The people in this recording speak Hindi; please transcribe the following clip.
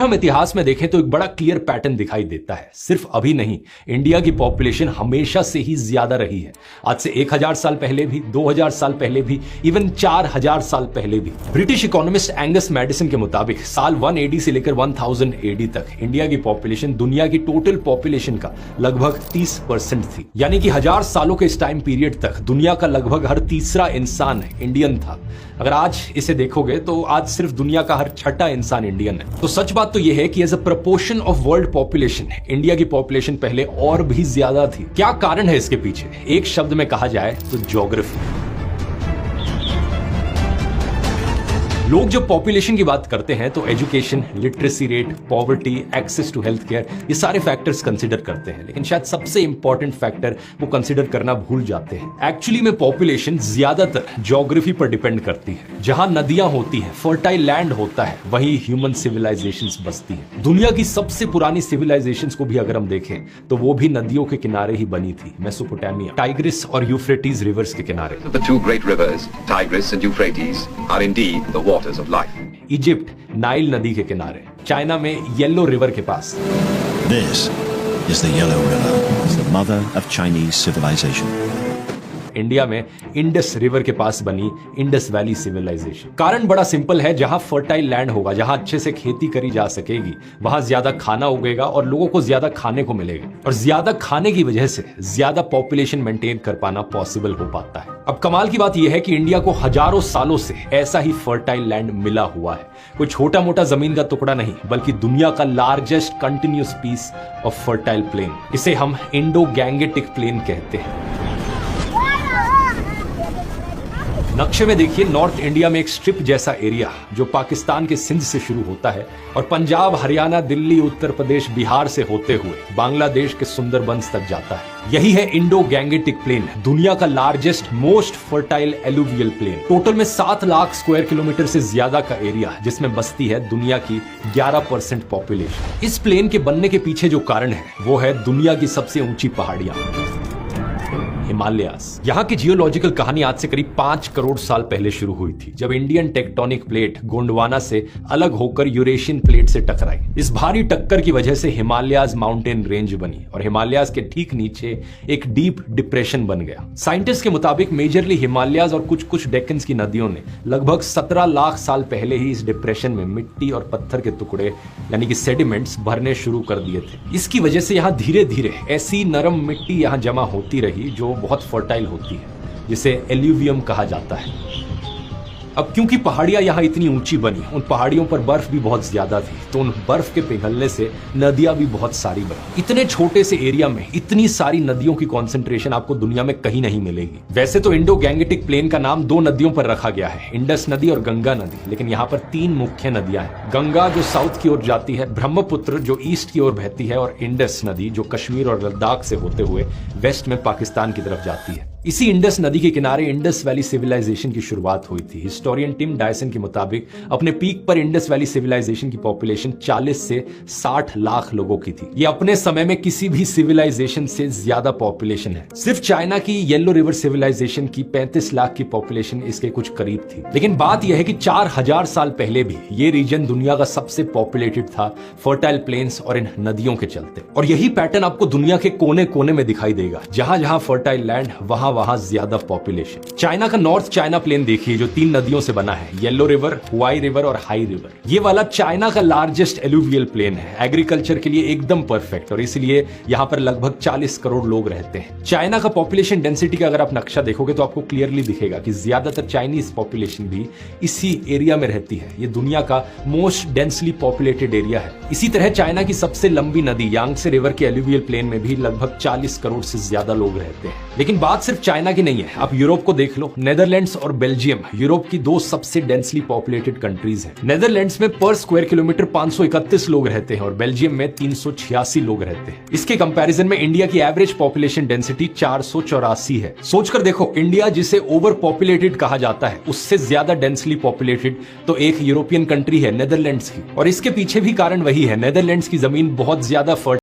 हम इतिहास में देखें तो एक बड़ा क्लियर पैटर्न दिखाई देता है। सिर्फ अभी नहीं, इंडिया की पॉपुलेशन हमेशा से ही ज्यादा रही है। आज से 1000 साल पहले भी, 2000 साल पहले भी, इवन 4000 साल पहले भी। ब्रिटिश इकोनॉमिस्ट एंगस मैडिसन के मुताबिक साल 1 एडी से लेकर 1000 एडी तक इंडिया की पॉपुलेशन दुनिया की टोटल पॉपुलेशन का लगभग 30% थी। यानी कि 1000 सालों के इस टाइम पीरियड तक दुनिया का लगभग हर तीसरा इंसान इंडियन था। अगर आज इसे देखोगे तो आज सिर्फ दुनिया का हर छठा इंसान इंडियन है। तो सच बात तो यह है कि as a proportion of world population India की पॉपुलेशन पहले और भी ज्यादा थी। क्या कारण है इसके पीछे? एक शब्द में कहा जाए तो ज्योग्राफी। लोग जब पॉपुलेशन की बात करते हैं तो education, literacy rate, poverty, access to health care, ये सारे फैक्टर्स कंसीडर करते हैं, लेकिन शायद सबसे इंपॉर्टेंट फैक्टर वो कंसीडर करना भूल जाते हैं। एक्चुअली में पॉपुलेशन ज्यादातर ज्योग्राफी पर डिपेंड करती है। जहां नदियां होती हैं, फर्टाइल लैंड होता है, वहीं ह्यूमन सिविलाइजेशंस बसती हैं। दुनिया की सबसे पुरानी सिविलाइजेशंस को भी अगर हम देखें तो वो भी नदियों के किनारे ही बनी थी। मेसोपोटामिया, टाइग्रिस और यूफ्रेटिस रिवर्स के किनारे। The two great rivers, Tigris and Euphrates, are indeed the waters of life. Egypt, Nile नदी के किनारे। चाइना में येलो रिवर के पास। This is the Yellow River, the mother of Chinese civilization. India में इंडस रिवर के पास बनी इंडस वैली सिविलाइजेशन। कारण बड़ा सिंपल है, जहां फर्टाइल लैंड होगा, जहां अच्छे से खेती करी जा सकेगी, वहां ज्यादा खाना उगेगा और लोगों को ज्यादा खाने को मिलेगा। और ज्यादा खाने की वजह से ज्यादा पॉपुलेशन मेंटेन कर पाना पॉसिबल हो पाता है। अब कमाल की बात यह है कि इंडिया को हजारों सालों से ऐसा ही फर्टाइल लैंड मिला हुआ है। कोई छोटा मोटा जमीन का टुकड़ा नहीं, बल्कि दुनिया का largest continuous piece of fertile plain. इसे हम इंडो गैंगेटिक प्लेन कहते हैं। नक्शे में देखिए, नॉर्थ इंडिया में एक स्ट्रिप जैसा एरिया जो पाकिस्तान के सिंध से शुरू होता है और पंजाब, हरियाणा, दिल्ली, उत्तर प्रदेश, बिहार से होते हुए बांग्लादेश के सुंदरबंस तक जाता है। यही है इंडो गैंगेटिक प्लेन, दुनिया का largest most fertile alluvial plain. Total में 7 लाख स्क्वायर किलोमीटर से ज्यादा का एरिया, जिसमें बसती है दुनिया की 11% पॉपुलेशन। इस प्लेन के बनने के पीछे जो कारण है वो है दुनिया की सबसे ऊंची पहाड़ियां, हिमालयास। यहाँ की जियोलॉजिकल कहानी आज से करीब 5 करोड़ साल पहले शुरू हुई थी, जब इंडियन टेक्टोनिक प्लेट गोंडवाना से अलग होकर यूरेशियन प्लेट से टकराई। इस भारी टक्कर की वजह से हिमालयास माउंटेन रेंज बनी और हिमालयास के ठीक नीचे एक डीप डिप्रेशन बन गया। साइंटिस्ट के मुताबिक मेजरली हिमालयास और कुछ डेक्कन की नदियों ने लगभग 17 लाख साल पहले ही इस डिप्रेशन में मिट्टी और पत्थर के टुकड़े यानी कि सेडिमेंट्स भरने शुरू कर दिए थे। इसकी वजह से यहाँ धीरे धीरे ऐसी नरम मिट्टी यहाँ जमा होती रही जो बहुत फर्टाइल होती है, जिसे एल्यूवियम कहा जाता है। अब क्योंकि पहाड़ियां यहां इतनी ऊंची बनी, उन पहाड़ियों पर बर्फ भी बहुत ज्यादा थी, तो उन बर्फ के पिघलने से नदियां भी बहुत सारी बनी। इतने छोटे से एरिया में इतनी सारी नदियों की कॉन्सेंट्रेशन आपको दुनिया में कहीं नहीं मिलेगी। वैसे तो इंडो गैंगेटिक प्लेन का नाम 2 नदियों पर रखा गया है, इंडस नदी और गंगा नदी, लेकिन यहाँ पर 3 मुख्य नदियां हैं। गंगा जो साउथ की ओर जाती है, ब्रह्मपुत्र जो ईस्ट की ओर बहती है, और इंडस नदी जो कश्मीर और लद्दाख से होते हुए वेस्ट में पाकिस्तान की तरफ जाती है। इसी इंडस नदी के किनारे इंडस वैली सिविलाइजेशन की शुरुआत हुई थी। हिस्टोरियन टिम डायसन के मुताबिक अपने पीक पर इंडस वैली सिविलाइजेशन की पॉपुलेशन 40 से 60 लाख लोगों की थी। ये अपने समय में किसी भी सिविलाइजेशन से ज्यादा पॉपुलेशन है। सिर्फ चाइना की येलो रिवर सिविलाइजेशन की 35 लाख की पॉपुलेशन इसके कुछ करीब थी। लेकिन बात यह है कि 4000 साल पहले भी ये रीजन दुनिया का सबसे पॉपुलेटेड था, फर्टाइल प्लेन्स और इन नदियों के चलते। और यही पैटर्न आपको दुनिया के कोने कोने में दिखाई देगा। जहां जहां फर्टाइल लैंड, वहां ज्यादा पॉपुलेशन। चाइना का नॉर्थ चाइना प्लेन देखिए, जो 3 नदियों से बना है, येलो रिवर, हुआई रिवर और हाई रिवर। ये वाला चाइना का लार्जेस्ट एलुवियल प्लेन है, एग्रीकल्चर के लिए एकदम परफेक्ट, और इसलिए यहां पर लगभग 40 करोड़ लोग रहते हैं। चाइना का पॉपुलेशन डेंसिटी का अगर आप नक्शा देखोगे तो आपको क्लियरली दिखेगा कि ज्यादातर चाइनीज पॉपुलेशन भी इसी एरिया में रहती है। ये दुनिया का मोस्ट डेंसली पॉपुलेटेड एरिया है। इसी तरह चाइना की सबसे लंबी नदी यांगसे रिवर के एलुवियल प्लेन में भी लगभग 40 करोड़ से ज्यादा लोग रहते हैं। लेकिन बात सिर्फ चाइना की नहीं है, आप यूरोप को देख लो। नेदरलैंड्स और बेल्जियम यूरोप की 2 सबसे डेंसली पॉपुलेटेड कंट्रीज हैं। नेदरलैंड्स में पर स्क्वायर किलोमीटर 531 लोग रहते हैं और बेल्जियम में 386 लोग रहते हैं। इसके कंपैरिजन में इंडिया की एवरेज पॉपुलेशन डेंसिटी 484 है। सोचकर देखो, इंडिया जिसे ओवर पॉपुलेटेड कहा जाता है, उससे ज्यादा डेंसली पॉपुलेटेड तो एक यूरोपियन कंट्री है नेदरलैंड्स की। और इसके पीछे भी कारण वही है, नेदरलैंड्स की जमीन बहुत ज्यादा